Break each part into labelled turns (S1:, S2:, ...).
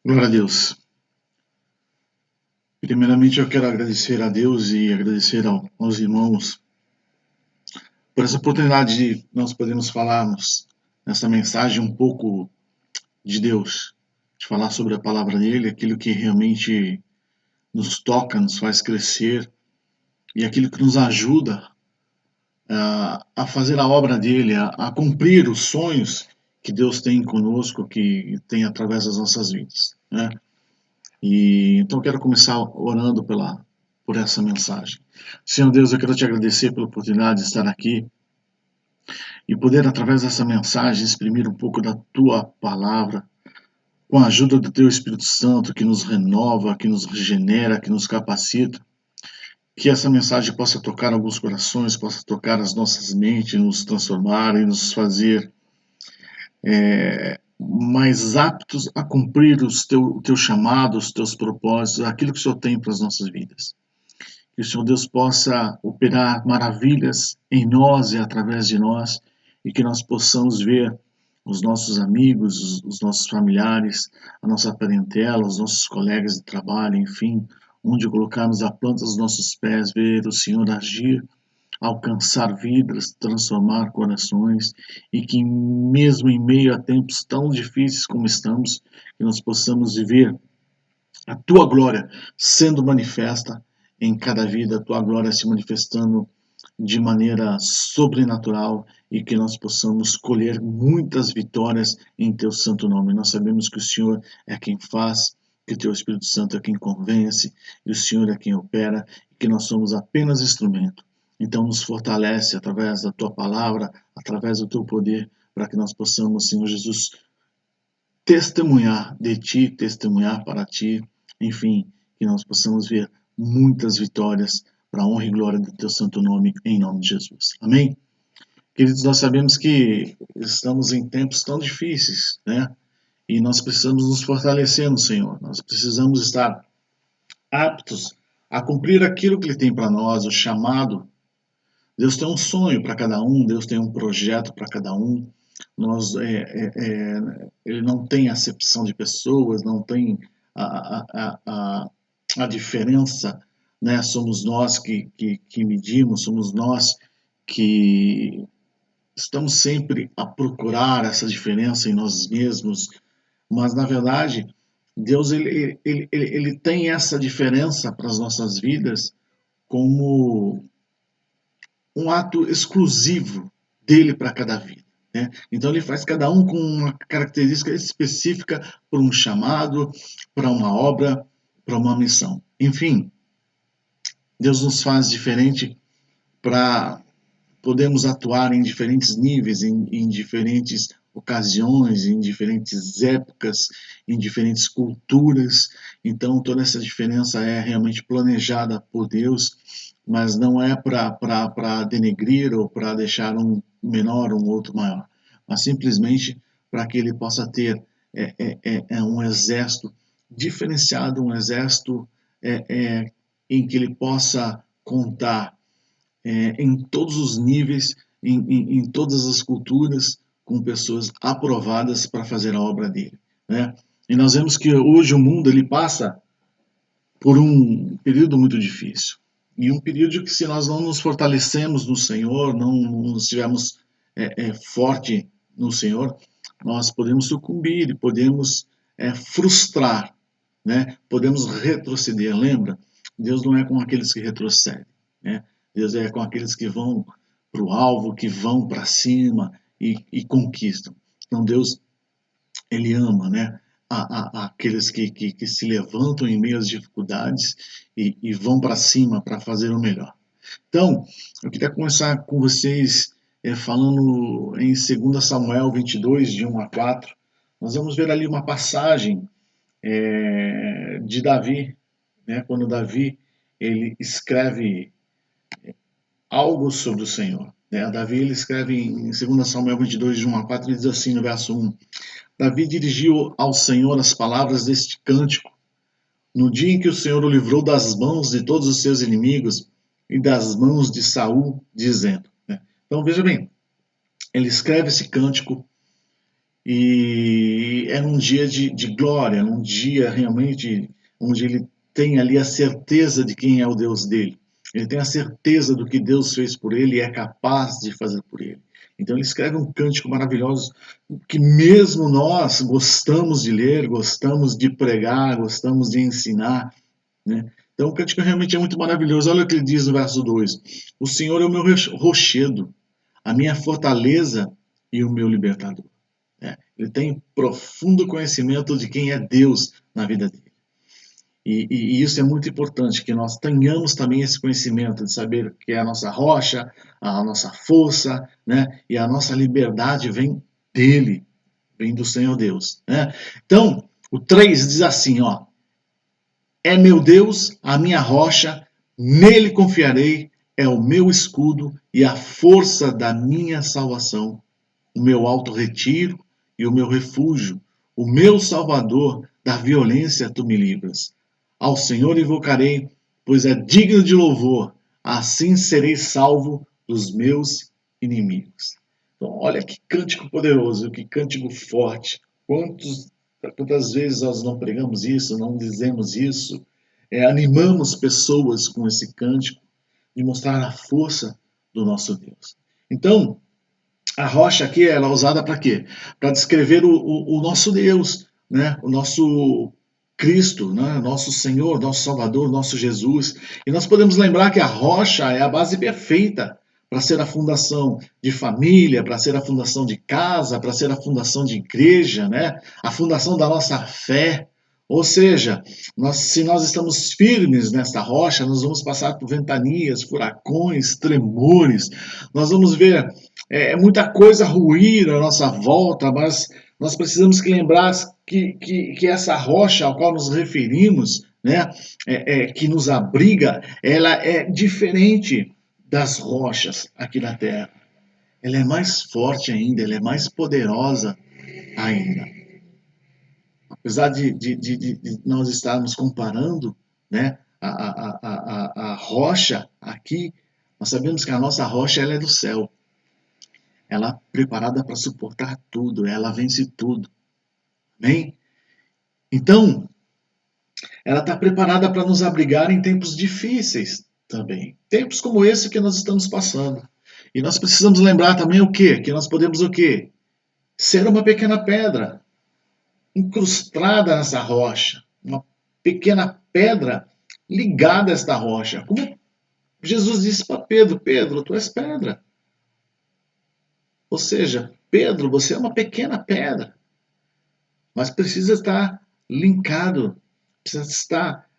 S1: Glória a Deus. Primeiramente, eu quero agradecer a Deus e agradecer aos irmãos por essa oportunidade de nós podermos falarmos nessa mensagem um pouco de Deus, de falar sobre a palavra dele, aquilo que realmente nos toca, nos faz crescer e aquilo que nos ajuda a fazer a obra dele, a cumprir os sonhos que Deus tem conosco, que tem através das nossas vidas, né? E então eu quero começar orando por essa mensagem. Senhor Deus, eu quero te agradecer pela oportunidade de estar aqui e poder, através dessa mensagem, exprimir um pouco da tua palavra, com a ajuda do teu Espírito Santo, que nos renova, que nos regenera, que nos capacita. Que essa mensagem possa tocar alguns corações, possa tocar as nossas mentes, nos transformar e nos fazer mais aptos a cumprir o teu chamado, os teus propósitos, aquilo que o Senhor tem para as nossas vidas. Que o Senhor Deus possa operar maravilhas em nós e através de nós, e que nós possamos ver os nossos amigos, os nossos familiares, a nossa parentela, os nossos colegas de trabalho, enfim, onde colocarmos a planta dos nossos pés, ver o Senhor agir, alcançar vidas, transformar corações, e que mesmo em meio a tempos tão difíceis como estamos, que nós possamos viver a tua glória sendo manifesta em cada vida, a tua glória se manifestando de maneira sobrenatural e que nós possamos colher muitas vitórias em teu santo nome. Nós sabemos que o Senhor é quem faz, que o teu Espírito Santo é quem convence e o Senhor é quem opera e que nós somos apenas instrumento. Então nos fortalece através da tua palavra, através do teu poder, para que nós possamos, Senhor Jesus, testemunhar de ti, testemunhar para ti, enfim, que nós possamos ver muitas vitórias para a honra e glória do teu santo nome, em nome de Jesus. Amém? Queridos, nós sabemos que estamos em tempos tão difíceis, né? E nós precisamos nos fortalecer no Senhor. Nós precisamos estar aptos a cumprir aquilo que Ele tem para nós, o chamado. Deus tem um sonho para cada um, Deus tem um projeto para cada um. Ele não tem acepção de pessoas, não tem a, a, a, a diferença, né? Somos nós que medimos, somos nós que estamos sempre a procurar essa diferença em nós mesmos, mas na verdade Deus ele tem essa diferença para as nossas vidas como um ato exclusivo dele para cada vida. Né? Então ele faz cada um com uma característica específica para um chamado, para uma obra, para uma missão. Enfim, Deus nos faz diferente para podermos atuar em diferentes níveis, em diferentes ocasiões, em diferentes épocas, em diferentes culturas. Então toda essa diferença é realmente planejada por Deus, mas não é para denegrir ou para deixar um menor ou um outro maior, mas simplesmente para que ele possa ter um exército diferenciado, um exército em que ele possa contar em todos os níveis, em todas as culturas, com pessoas aprovadas para fazer a obra dele, né? E nós vemos que hoje o mundo ele passa por um período muito difícil. E um período que, se nós não nos fortalecemos no Senhor, não estivermos forte no Senhor, nós podemos sucumbir e podemos frustrar, né? Podemos retroceder. Lembra? Deus não é com aqueles que retrocedem, né? Deus é com aqueles que vão para o alvo, que vão para cima e conquistam. Então Deus, ele ama, né? Aqueles que se levantam em meio às dificuldades e vão para cima para fazer o melhor. Então, eu queria começar com vocês falando em 2 Samuel 22, de 1 a 4. Nós vamos ver ali uma passagem de Davi, né, quando Davi ele escreve algo sobre o Senhor. Né? Davi ele escreve em 2 Samuel 22, de 1 a 4, ele diz assim no verso 1: Davi dirigiu ao Senhor as palavras deste cântico no dia em que o Senhor o livrou das mãos de todos os seus inimigos e das mãos de Saul, dizendo. Né? Então veja bem, ele escreve esse cântico e é um dia de glória, um dia realmente onde ele tem ali a certeza de quem é o Deus dele. Ele tem a certeza do que Deus fez por ele e é capaz de fazer por ele. Então ele escreve um cântico maravilhoso que mesmo nós gostamos de ler, gostamos de pregar, gostamos de ensinar, né? Então o cântico realmente é muito maravilhoso. Olha o que ele diz no verso 2: O Senhor é o meu rochedo, a minha fortaleza e o meu libertador. Ele tem profundo conhecimento de quem é Deus na vida dele. E isso é muito importante, que nós tenhamos também esse conhecimento de saber que é a nossa rocha, a nossa força, né? E a nossa liberdade vem dele, vem do Senhor Deus, né? Então, o 3 diz assim, ó: É meu Deus, a minha rocha, nele confiarei, é o meu escudo e a força da minha salvação, o meu alto retiro e o meu refúgio, o meu salvador, da violência tu me livras. Ao Senhor invocarei, pois é digno de louvor, assim serei salvo dos meus inimigos. Então, olha que cântico poderoso, que cântico forte. Quantas vezes nós não pregamos isso, não dizemos isso, animamos pessoas com esse cântico de mostrar a força do nosso Deus. Então, a rocha aqui ela é usada para quê? Para descrever o nosso Deus, né? O nosso Cristo, né? Nosso Senhor, nosso Salvador, nosso Jesus. E nós podemos lembrar que a rocha é a base perfeita para ser a fundação de família, para ser a fundação de casa, para ser a fundação de igreja, né? A fundação da nossa fé. Ou seja, se nós estamos firmes nesta rocha, nós vamos passar por ventanias, furacões, tremores, nós vamos ver muita coisa ruir à nossa volta, mas nós precisamos que lembrar que essa rocha ao qual nos referimos, né, que nos abriga, ela é diferente das rochas aqui na Terra. Ela é mais forte ainda, ela é mais poderosa ainda. Apesar de nós estarmos comparando, né, a rocha aqui, nós sabemos que a nossa rocha ela é do céu. Ela é preparada para suportar tudo, ela vence tudo. Amém? Então, ela está preparada para nos abrigar em tempos difíceis também. Tempos como esse que nós estamos passando. E nós precisamos lembrar também o quê? Que nós podemos o quê? Ser uma pequena pedra incrustada nessa rocha. Uma pequena pedra ligada a esta rocha. Como Jesus disse para Pedro: Pedro, tu és pedra. Ou seja, Pedro, você é uma pequena pedra. Mas precisa estar linkado, precisa estar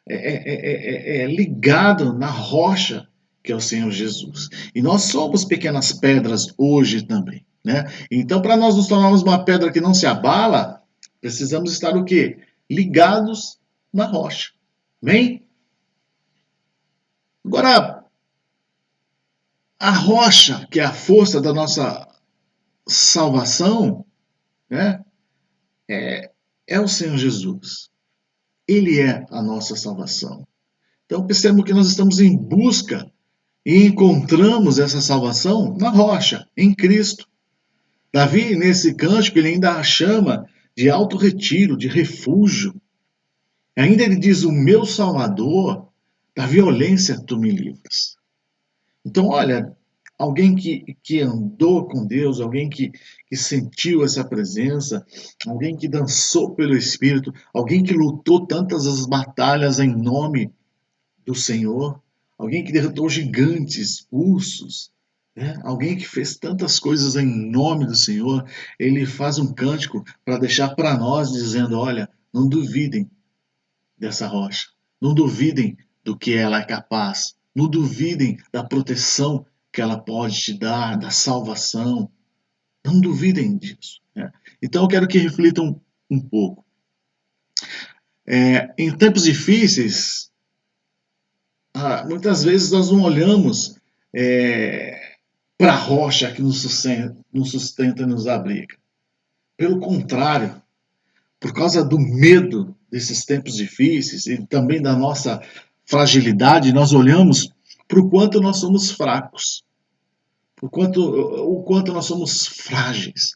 S1: ligado na rocha que é o Senhor Jesus. E nós somos pequenas pedras hoje também, né? Então, para nós nos tornarmos uma pedra que não se abala, precisamos estar o quê? Ligados na rocha. Amém? Agora, a rocha, que é a força da nossa salvação, né? É o Senhor Jesus. Ele é a nossa salvação. Então percebemos que nós estamos em busca e encontramos essa salvação na rocha, em Cristo. Davi, nesse cântico, ele ainda a chama de alto retiro, de refúgio. Ainda ele diz: O meu Salvador, da violência tu me livras. Então, olha, alguém que andou com Deus, alguém que sentiu essa presença, alguém que dançou pelo Espírito, alguém que lutou tantas as batalhas em nome do Senhor, alguém que derrotou gigantes, ursos, né? Alguém que fez tantas coisas em nome do Senhor, ele faz um cântico para deixar para nós dizendo: olha, não duvidem dessa rocha, não duvidem do que ela é capaz, não duvidem da proteção que ela pode te dar, da salvação, não duvidem disso, né? Então eu quero que reflitam um pouco. Em tempos difíceis, muitas vezes nós não olhamos para a rocha que nos sustenta e nos abriga. Pelo contrário, por causa do medo desses tempos difíceis e também da nossa fragilidade, nós olhamos para o quanto nós somos fracos. o quanto nós somos frágeis.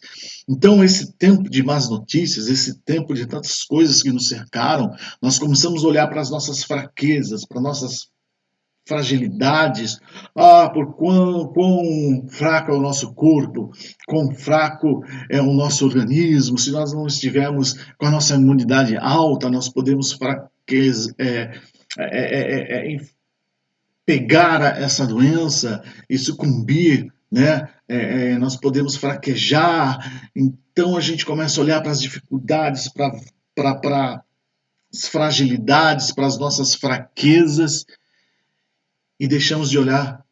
S1: Então, esse tempo de más notícias, esse tempo de tantas coisas que nos cercaram, nós começamos a olhar para as nossas fraquezas, para nossas fragilidades, por quão fraco é o nosso corpo, quão fraco é o nosso organismo. Se nós não estivermos com a nossa imunidade alta, nós podemos pegar essa doença e sucumbir, né? Nós podemos fraquejar. Então a gente começa a olhar para as dificuldades, para as fragilidades, para as nossas fraquezas e deixamos de olhar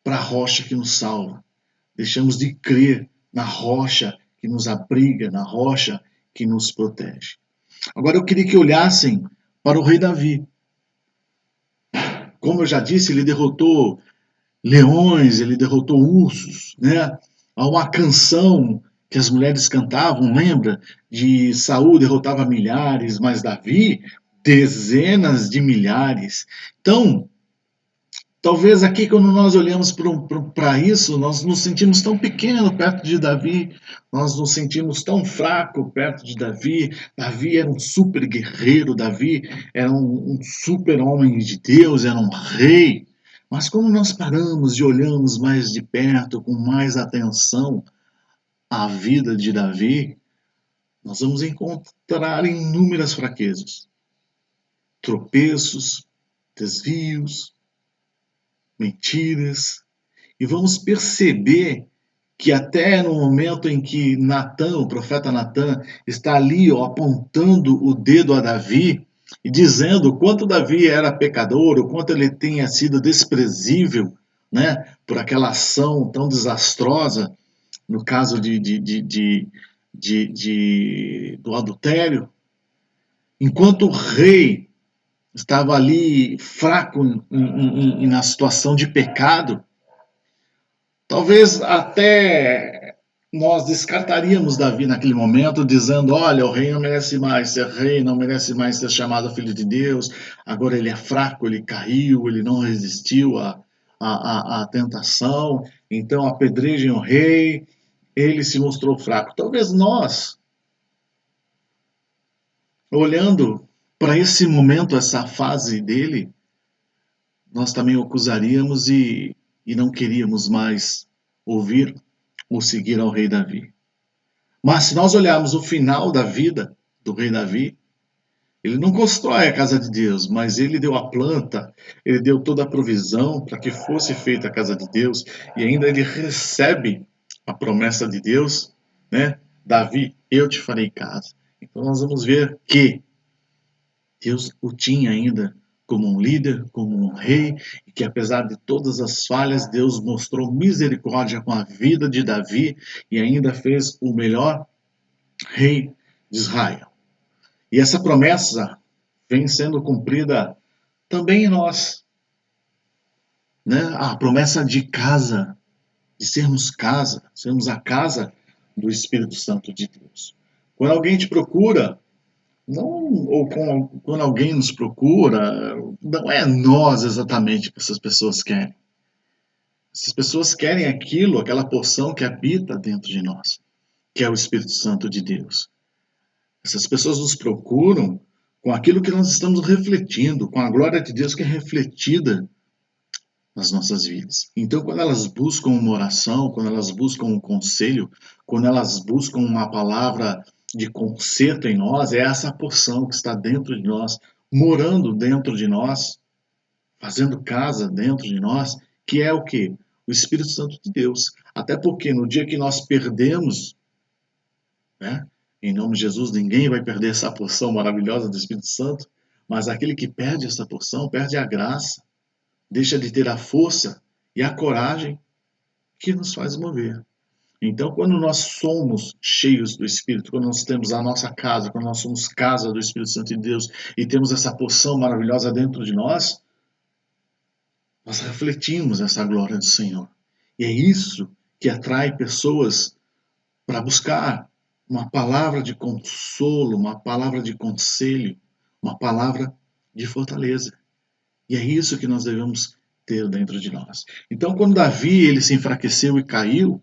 S1: para a rocha que nos salva. Deixamos de crer na rocha que nos abriga, na rocha que nos protege. Agora eu queria que olhassem para o rei Davi. Como eu já disse, ele derrotou leões, ele derrotou ursos, né? Há uma canção que as mulheres cantavam, lembra? De Saul derrotava milhares, mas Davi dezenas de milhares. Então, talvez aqui, quando nós olhamos para isso, nós nos sentimos tão pequenos perto de Davi, nós nos sentimos tão fracos perto de Davi. Davi era um super guerreiro, Davi era um super homem de Deus, era um rei. Mas quando nós paramos e olhamos mais de perto, com mais atenção, a vida de Davi, nós vamos encontrar inúmeras fraquezas, tropeços, desvios, mentiras, e vamos perceber que até no momento em que Natã, o profeta Natã, está ali apontando o dedo a Davi e dizendo o quanto Davi era pecador, o quanto ele tinha sido desprezível, né, por aquela ação tão desastrosa, no caso do adultério, enquanto o rei estava ali fraco na situação de pecado, talvez até nós descartaríamos Davi naquele momento, dizendo: olha, o rei não merece mais ser rei, não merece mais ser chamado filho de Deus, agora ele é fraco, ele caiu, ele não resistiu à tentação, então apedrejem o rei, ele se mostrou fraco. Talvez nós, olhando para esse momento, essa fase dele, nós também o acusaríamos e não queríamos mais ouvir ou seguir ao rei Davi. Mas se nós olharmos o final da vida do rei Davi, ele não constrói a casa de Deus, mas ele deu a planta, ele deu toda a provisão para que fosse feita a casa de Deus, e ainda ele recebe a promessa de Deus, né? Davi, eu te farei casa. Então nós vamos ver que Deus o tinha ainda como um líder, como um rei, e que apesar de todas as falhas, Deus mostrou misericórdia com a vida de Davi e ainda fez o melhor rei de Israel. E essa promessa vem sendo cumprida também em nós, né? A promessa de casa, de sermos a casa do Espírito Santo de Deus. Quando alguém te procura, não, quando alguém nos procura, não é nós exatamente que essas pessoas querem. Essas pessoas querem aquilo, aquela porção que habita dentro de nós, que é o Espírito Santo de Deus. Essas pessoas nos procuram com aquilo que nós estamos refletindo, com a glória de Deus que é refletida nas nossas vidas. Então, quando elas buscam uma oração, quando elas buscam um conselho, quando elas buscam uma palavra de conserto em nós, é essa porção que está dentro de nós, morando dentro de nós, fazendo casa dentro de nós, que é o quê? O Espírito Santo de Deus. Até porque no dia que nós perdemos, né? Em nome de Jesus, ninguém vai perder essa porção maravilhosa do Espírito Santo, mas aquele que perde essa porção, perde a graça, deixa de ter a força e a coragem que nos faz mover. Então, quando nós somos cheios do Espírito, quando nós temos a nossa casa, quando nós somos casa do Espírito Santo de Deus e temos essa porção maravilhosa dentro de nós, nós refletimos essa glória do Senhor. E é isso que atrai pessoas para buscar uma palavra de consolo, uma palavra de conselho, uma palavra de fortaleza. E é isso que nós devemos ter dentro de nós. Então, quando Davi ele se enfraqueceu e caiu,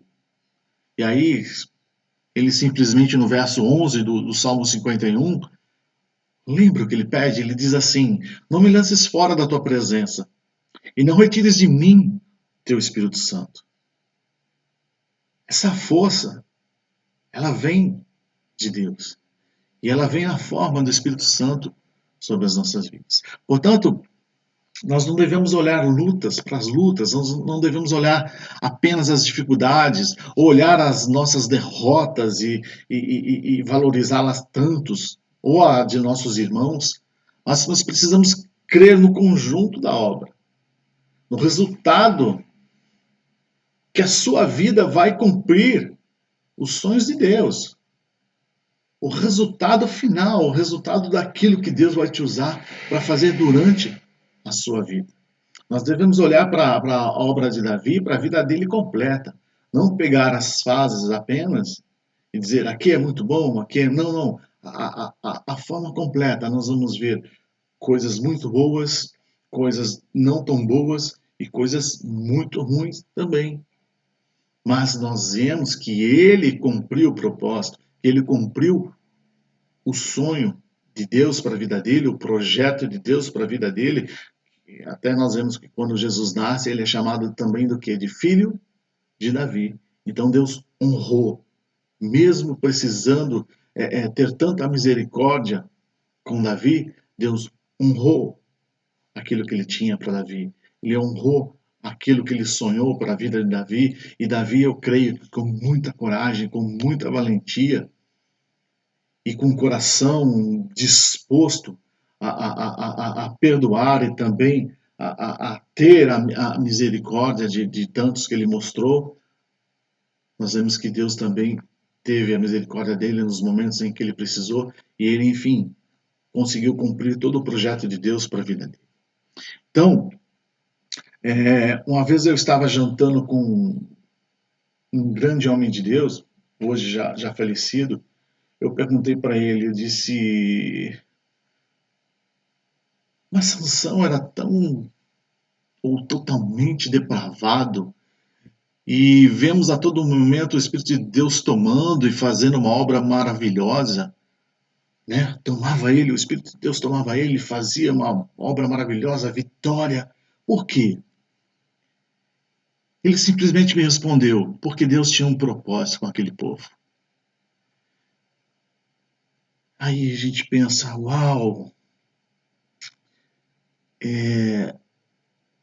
S1: e aí ele simplesmente no verso 11 do Salmo 51, lembra o que ele pede? Ele diz assim: não me lances fora da tua presença e não retires de mim teu Espírito Santo. Essa força, ela vem de Deus. E ela vem na forma do Espírito Santo sobre as nossas vidas. Portanto, nós não devemos olhar para as lutas, nós não devemos olhar apenas as dificuldades, ou olhar as nossas derrotas e valorizá-las tantos, ou a de nossos irmãos, mas nós precisamos crer no conjunto da obra, no resultado que a sua vida vai cumprir os sonhos de Deus. O resultado final, o resultado daquilo que Deus vai te usar para fazer durante a sua vida. Nós devemos olhar para a obra de Davi, para a vida dele completa. Não pegar as fases apenas e dizer aqui é muito bom, aqui é. Não, não. A forma completa. Nós vamos ver coisas muito boas, coisas não tão boas e coisas muito ruins também. Mas nós vemos que ele cumpriu o propósito, que ele cumpriu o sonho de Deus para a vida dele, o projeto de Deus para a vida dele. E até nós vemos que quando Jesus nasce, ele é chamado também do quê? De filho de Davi. Então Deus honrou, mesmo precisando ter tanta misericórdia com Davi, Deus honrou aquilo que ele tinha para Davi. Ele honrou aquilo que ele sonhou para a vida de Davi. E Davi, eu creio, com muita coragem, com muita valentia, e com o coração disposto a perdoar e também a ter a misericórdia de tantos que ele mostrou, nós vemos que Deus também teve a misericórdia dele nos momentos em que ele precisou e ele, enfim, conseguiu cumprir todo o projeto de Deus para a vida dele. Então, uma vez eu estava jantando com um grande homem de Deus, hoje já falecido. Eu perguntei para ele, eu disse: mas Sansão era tão ou totalmente depravado, e vemos a todo momento o Espírito de Deus tomando e fazendo uma obra maravilhosa, né? Tomava ele, o Espírito de Deus tomava ele, fazia uma obra maravilhosa, vitória. Por quê? Ele simplesmente me respondeu: porque Deus tinha um propósito com aquele povo. Aí a gente pensa: uau,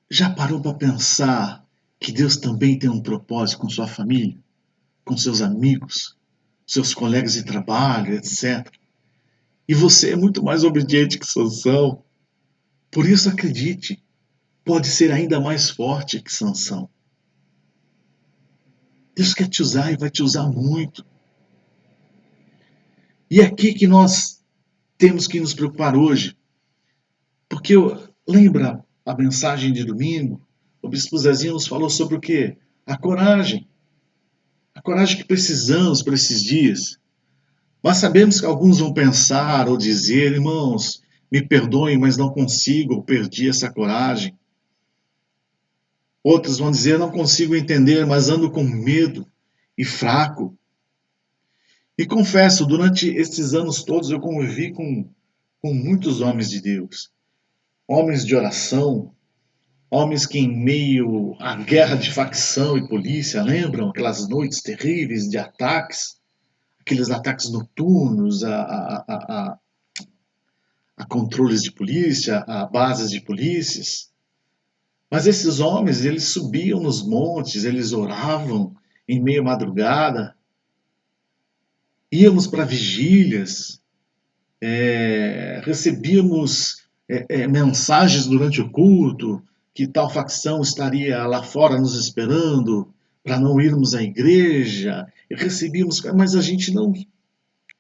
S1: já parou para pensar que Deus também tem um propósito com sua família, com seus amigos, seus colegas de trabalho, etc. E você é muito mais obediente que Sansão. Por isso acredite, pode ser ainda mais forte que Sansão. Deus quer te usar e vai te usar muito. E é aqui que nós temos que nos preocupar hoje. Porque lembra a mensagem de domingo? O bispo Zezinho nos falou sobre o quê? A coragem. A coragem que precisamos para esses dias. Mas sabemos que alguns vão pensar ou dizer: irmãos, me perdoem, mas não consigo, eu perdi essa coragem. Outros vão dizer: não consigo entender, mas ando com medo e fraco. E confesso, durante esses anos todos eu convivi com muitos homens de Deus. Homens de oração, homens que em meio à guerra de facção e polícia, lembram aquelas noites terríveis de ataques? Aqueles ataques noturnos a controles de polícia, a bases de polícias. Mas esses homens, eles subiam nos montes, eles oravam em meio à madrugada, íamos para vigílias, recebíamos mensagens durante o culto que tal facção estaria lá fora nos esperando para não irmos à igreja, e recebíamos, mas a gente não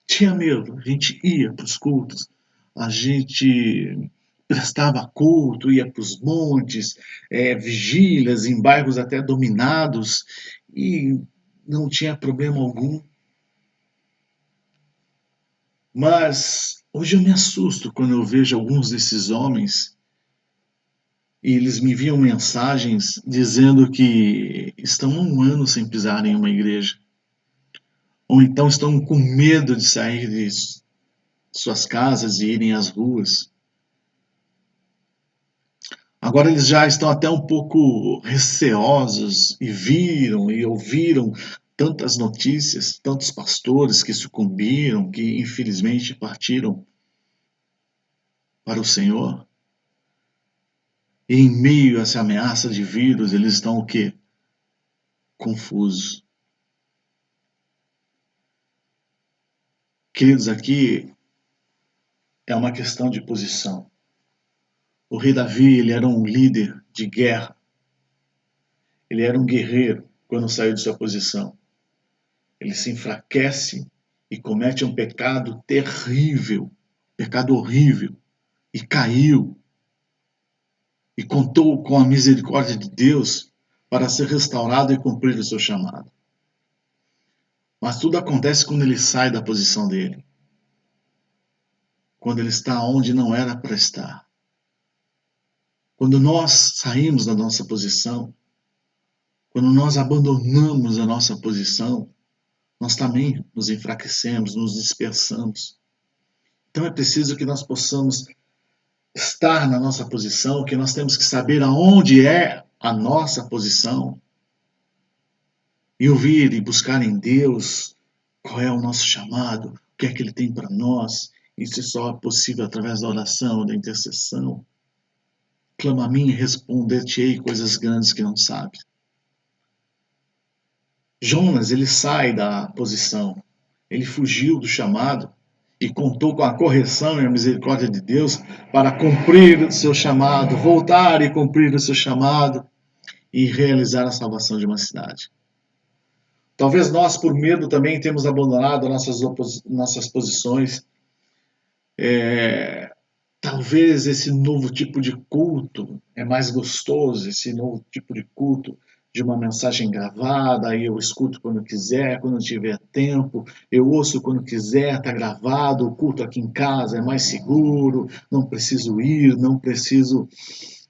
S1: tinha medo, a gente ia para os cultos, a gente prestava culto, ia para os montes, vigílias em bairros até dominados, e não tinha problema algum. Mas hoje eu me assusto quando eu vejo alguns desses homens e eles me enviam mensagens dizendo que estão há um ano sem pisar em uma igreja, ou então estão com medo de sair de suas casas e irem às ruas. Agora eles já estão até um pouco receosos e viram e ouviram tantas notícias, tantos pastores que sucumbiram, que infelizmente partiram para o Senhor. E em meio a essa ameaça de vírus, eles estão o quê? Confusos. Queridos, aqui é uma questão de posição. O rei Davi, ele era um líder de guerra. Ele era um guerreiro quando saiu de sua posição. Ele se enfraquece e comete um pecado terrível, pecado horrível, e caiu, e contou com a misericórdia de Deus para ser restaurado e cumprir o seu chamado. Mas tudo acontece quando ele sai da posição dele, quando ele está onde não era para estar. Quando nós saímos da nossa posição, quando nós abandonamos a nossa posição, nós também nos enfraquecemos, nos dispersamos. Então é preciso que nós possamos estar na nossa posição, que nós temos que saber aonde é a nossa posição e ouvir e buscar em Deus qual é o nosso chamado, o que é que Ele tem para nós. Isso só é possível através da oração, da intercessão. Clama a mim e responder-te-ei coisas grandes que não sabes. Jonas, ele sai da posição, ele fugiu do chamado e contou com a correção e a misericórdia de Deus para cumprir o seu chamado, voltar e cumprir o seu chamado e realizar a salvação de uma cidade. Talvez nós, por medo, também temos abandonado nossas posições. Talvez esse novo tipo de culto é mais gostoso, esse novo tipo de culto de uma mensagem gravada, aí eu escuto quando quiser, quando tiver tempo, eu ouço quando quiser, está gravado, o culto aqui em casa é mais seguro, não preciso ir, não preciso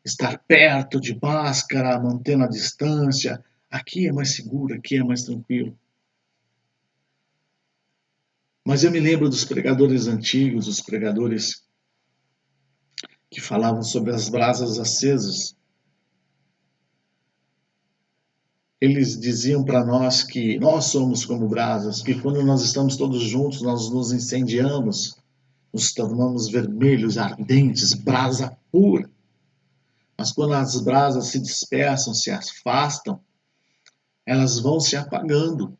S1: estar perto de máscara, mantendo a distância, aqui é mais seguro, aqui é mais tranquilo. Mas eu me lembro dos pregadores antigos, os pregadores que falavam sobre as brasas acesas. Eles diziam para nós que nós somos como brasas, que quando nós estamos todos juntos, nós nos incendiamos, nos tornamos vermelhos, ardentes, brasa pura. Mas quando as brasas se dispersam, se afastam, elas vão se apagando,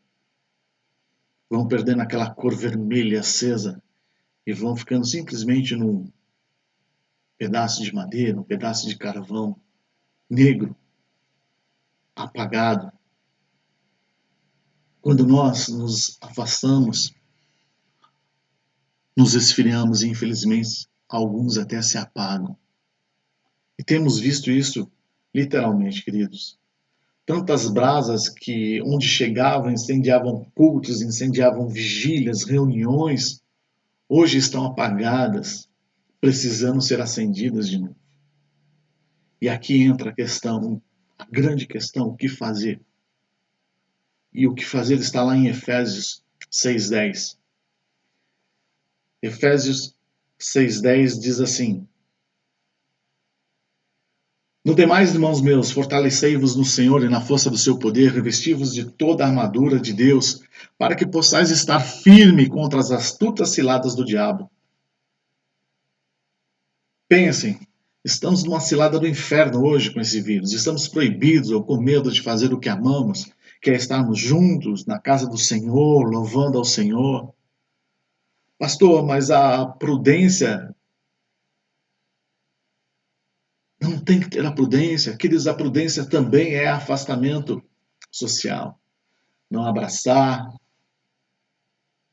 S1: vão perdendo aquela cor vermelha acesa e vão ficando simplesmente num pedaço de madeira, um pedaço de carvão negro, apagado. Quando nós nos afastamos, nos esfriamos e, infelizmente, alguns até se apagam. E temos visto isso literalmente, queridos. Tantas brasas que onde chegavam incendiavam cultos, incendiavam vigílias, reuniões, hoje estão apagadas, precisando ser acendidas de novo. E aqui entra a questão, a grande questão, o que fazer? E o que fazer está lá em Efésios 6:10. Efésios 6:10 diz assim: No demais, irmãos meus, fortalecei-vos no Senhor e na força do seu poder, revesti-vos de toda a armadura de Deus, para que possais estar firme contra as astutas ciladas do diabo. Pensem, estamos numa cilada do inferno hoje com esse vírus. Estamos proibidos ou com medo de fazer o que amamos, que é estarmos juntos na casa do Senhor, louvando ao Senhor. Pastor, mas a prudência, não tem que ter a prudência. Queridos, a prudência também é afastamento social. Não abraçar.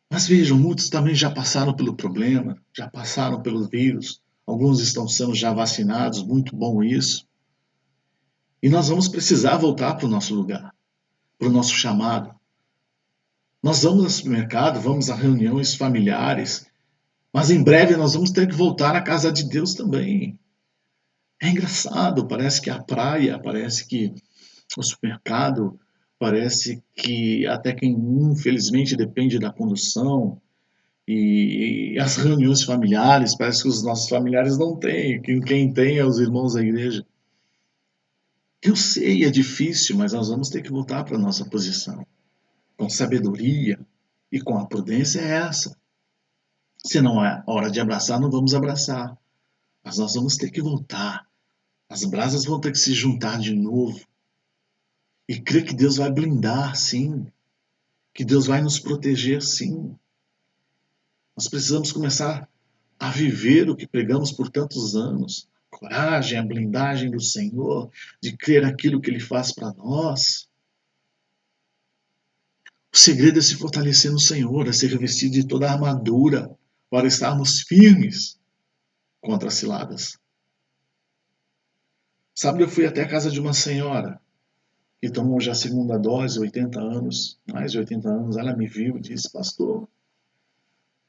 S1: Mas vejam, muitos também já passaram pelo problema, já passaram pelo vírus. Alguns estão sendo já vacinados, muito bom isso. E nós vamos precisar voltar para o nosso lugar, para o nosso chamado. Nós vamos ao supermercado, vamos a reuniões familiares, mas em breve nós vamos ter que voltar à casa de Deus também. É engraçado, parece que a praia, parece que o supermercado, parece que até quem infelizmente depende da condução e as reuniões familiares, parece que os nossos familiares não têm, que quem tem é os irmãos da igreja. Eu sei, é difícil, mas nós vamos ter que voltar para a nossa posição, com sabedoria e com a prudência é essa. Se não é hora de abraçar, não vamos abraçar, mas nós vamos ter que voltar. As brasas vão ter que se juntar de novo e crer que Deus vai blindar, sim, que Deus vai nos proteger, sim. Nós precisamos começar a viver o que pregamos por tantos anos. A coragem, a blindagem do Senhor, de crer aquilo que Ele faz para nós. O segredo é se fortalecer no Senhor, é se revestir de toda a armadura para estarmos firmes contra as ciladas. Sabe, eu fui até a casa de uma senhora que tomou já a segunda dose, 80 anos, mais de 80 anos. Ela me viu e disse: pastor,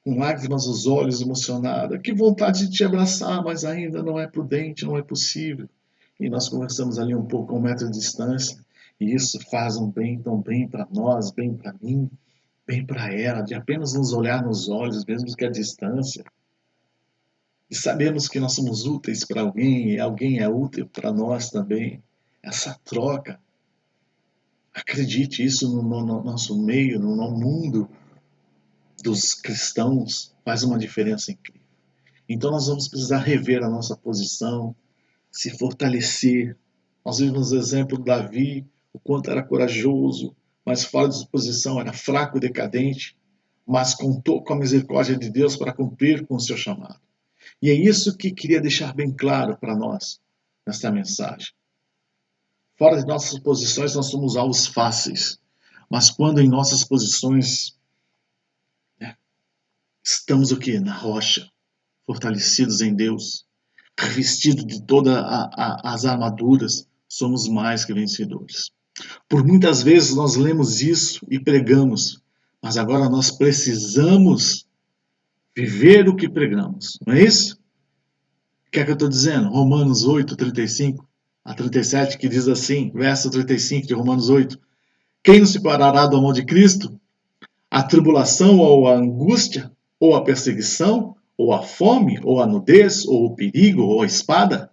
S1: com lágrimas nos olhos, emocionada, que vontade de te abraçar, mas ainda não é prudente, não é possível. E nós conversamos ali um pouco a 1 metro de distância, e isso faz um bem tão bem para nós, bem para mim, bem para ela, de apenas nos olhar nos olhos, mesmo que a distância, e sabemos que nós somos úteis para alguém e alguém é útil para nós também. Essa troca, acredite, isso no nosso meio, no mundo dos cristãos, faz uma diferença incrível. Então nós vamos precisar rever a nossa posição, se fortalecer. Nós vimos o exemplo de Davi, o quanto era corajoso, mas fora de posição, era fraco e decadente, mas contou com a misericórdia de Deus para cumprir com o seu chamado. E é isso que queria deixar bem claro para nós nesta mensagem. Fora de nossas posições, nós somos alvos fáceis, mas quando em nossas posições, né, estamos o quê? Na rocha, fortalecidos em Deus, revestidos de todas as armaduras, somos mais que vencedores. Por muitas vezes nós lemos isso e pregamos, mas agora nós precisamos viver o que pregamos, não é isso? O que é que eu estou dizendo? Romanos 8, 35 a 37, que diz assim, verso 35 de Romanos 8: quem nos separará do amor de Cristo? A tribulação ou a angústia, ou a perseguição, ou a fome, ou a nudez, ou o perigo, ou a espada?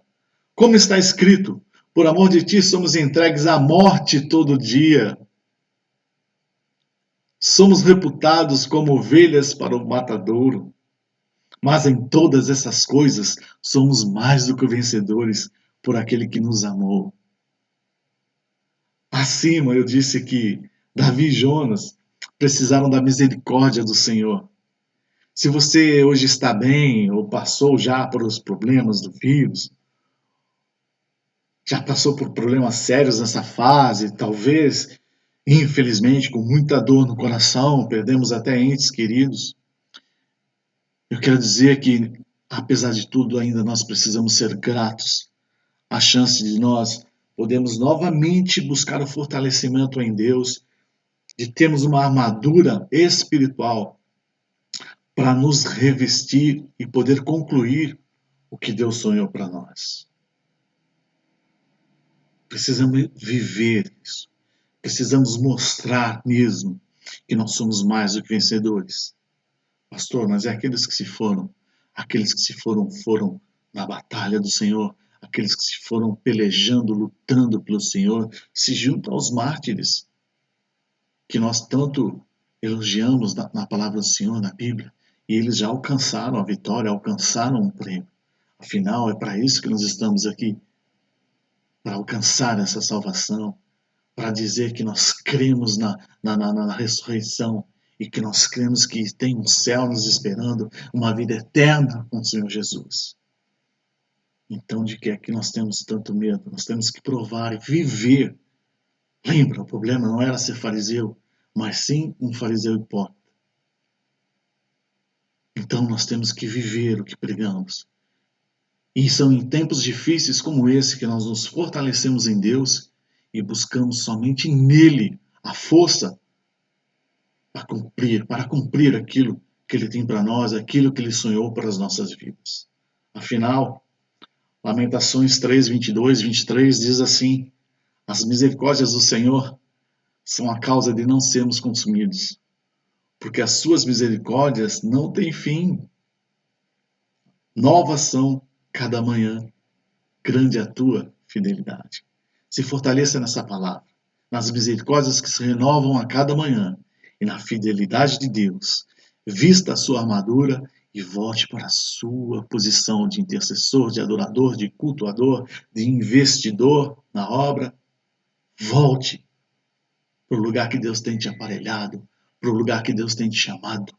S1: Como está escrito, por amor de ti somos entregues à morte todo dia. Somos reputados como ovelhas para o matadouro. Mas em todas essas coisas somos mais do que vencedores por aquele que nos amou. Acima eu disse que Davi e Jonas precisaram da misericórdia do Senhor. Se você hoje está bem ou passou já por os problemas do vírus, já passou por problemas sérios nessa fase, talvez, infelizmente, com muita dor no coração, perdemos até entes queridos. Eu quero dizer que, apesar de tudo, ainda nós precisamos ser gratos à chance de nós podermos novamente buscar o fortalecimento em Deus, de termos uma armadura espiritual para nos revestir e poder concluir o que Deus sonhou para nós. Precisamos viver isso. Precisamos mostrar mesmo que nós somos mais do que vencedores. Pastor, mas é aqueles que se foram na batalha do Senhor, aqueles que se foram pelejando, lutando pelo Senhor, se juntam aos mártires, que nós tanto elogiamos na palavra do Senhor, na Bíblia, e eles já alcançaram a vitória, alcançaram um prêmio. Afinal, é para isso que nós estamos aqui, para alcançar essa salvação, para dizer que nós cremos na ressurreição e que nós cremos que tem um céu nos esperando, uma vida eterna com o Senhor Jesus. Então, de que é que nós temos tanto medo? Nós temos que provar e viver. Lembra, o problema não era ser fariseu, mas sim um fariseu hipócrita. Então, nós temos que viver o que pregamos. E são em tempos difíceis como esse que nós nos fortalecemos em Deus e buscamos somente nele a força para cumprir aquilo que Ele tem para nós, aquilo que Ele sonhou para as nossas vidas. Afinal, Lamentações 3, 22, 23 diz assim: as misericórdias do Senhor são a causa de não sermos consumidos, porque as suas misericórdias não têm fim. Novas são cada manhã, grande é a tua fidelidade. Se fortaleça nessa palavra, nas misericórdias que se renovam a cada manhã e na fidelidade de Deus. Vista a sua armadura e volte para a sua posição de intercessor, de adorador, de cultuador, de investidor na obra. Volte para o lugar que Deus tem te aparelhado, para o lugar que Deus tem te chamado,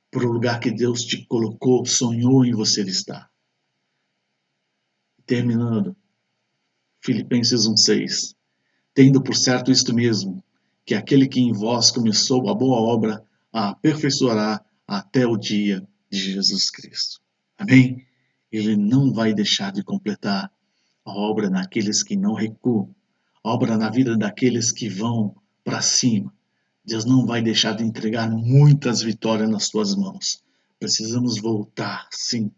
S1: para o lugar que Deus te colocou, sonhou em você estar. Terminando, Filipenses 1,6. Tendo por certo isto mesmo, que aquele que em vós começou a boa obra a aperfeiçoará até o dia de Jesus Cristo. Amém? Ele não vai deixar de completar a obra naqueles que não recuam, a obra na vida daqueles que vão para cima. Deus não vai deixar de entregar muitas vitórias nas tuas mãos. Precisamos voltar, sim.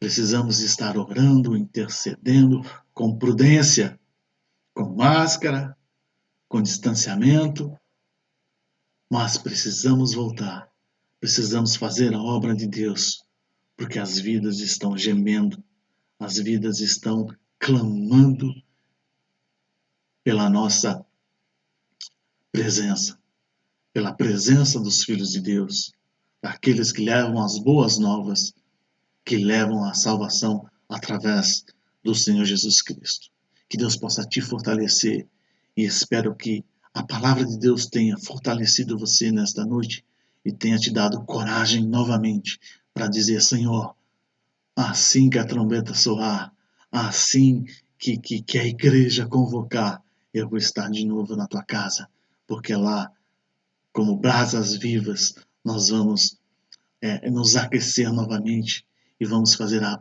S1: Precisamos estar orando, intercedendo com prudência, com máscara, com distanciamento, mas precisamos voltar. Precisamos fazer a obra de Deus, porque as vidas estão gemendo, as vidas estão clamando pela nossa presença, pela presença dos filhos de Deus, daqueles que levam as boas novas, que levam a salvação através do Senhor Jesus Cristo. Que Deus possa te fortalecer e espero que a palavra de Deus tenha fortalecido você nesta noite e tenha te dado coragem novamente para dizer: Senhor, assim que a trombeta soar, assim que a igreja convocar, eu vou estar de novo na tua casa, porque lá, como brasas vivas, nós vamos nos aquecer novamente e vamos fazer a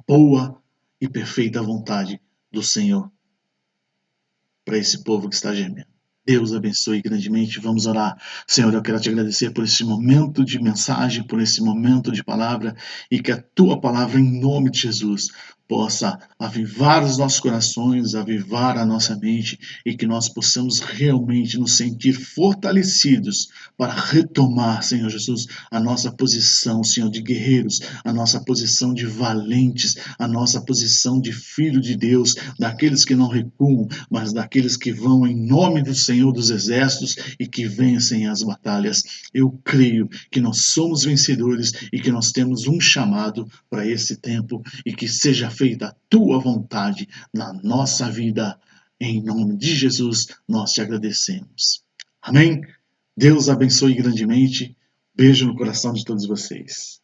S1: boa e perfeita vontade do Senhor para esse povo que está gemendo. Deus abençoe grandemente. Vamos orar. Senhor, eu quero te agradecer por esse momento de mensagem, por esse momento de palavra, e que a tua palavra, em nome de Jesus, possa avivar os nossos corações, avivar a nossa mente, e que nós possamos realmente nos sentir fortalecidos para retomar, Senhor Jesus, a nossa posição, Senhor, de guerreiros, a nossa posição de valentes, a nossa posição de filho de Deus, daqueles que não recuam, mas daqueles que vão em nome do Senhor dos Exércitos e que vencem as batalhas. Eu creio que nós somos vencedores e que nós temos um chamado para esse tempo e que seja feita a tua vontade na nossa vida. Em nome de Jesus, nós te agradecemos. Amém? Deus abençoe grandemente. Beijo no coração de todos vocês.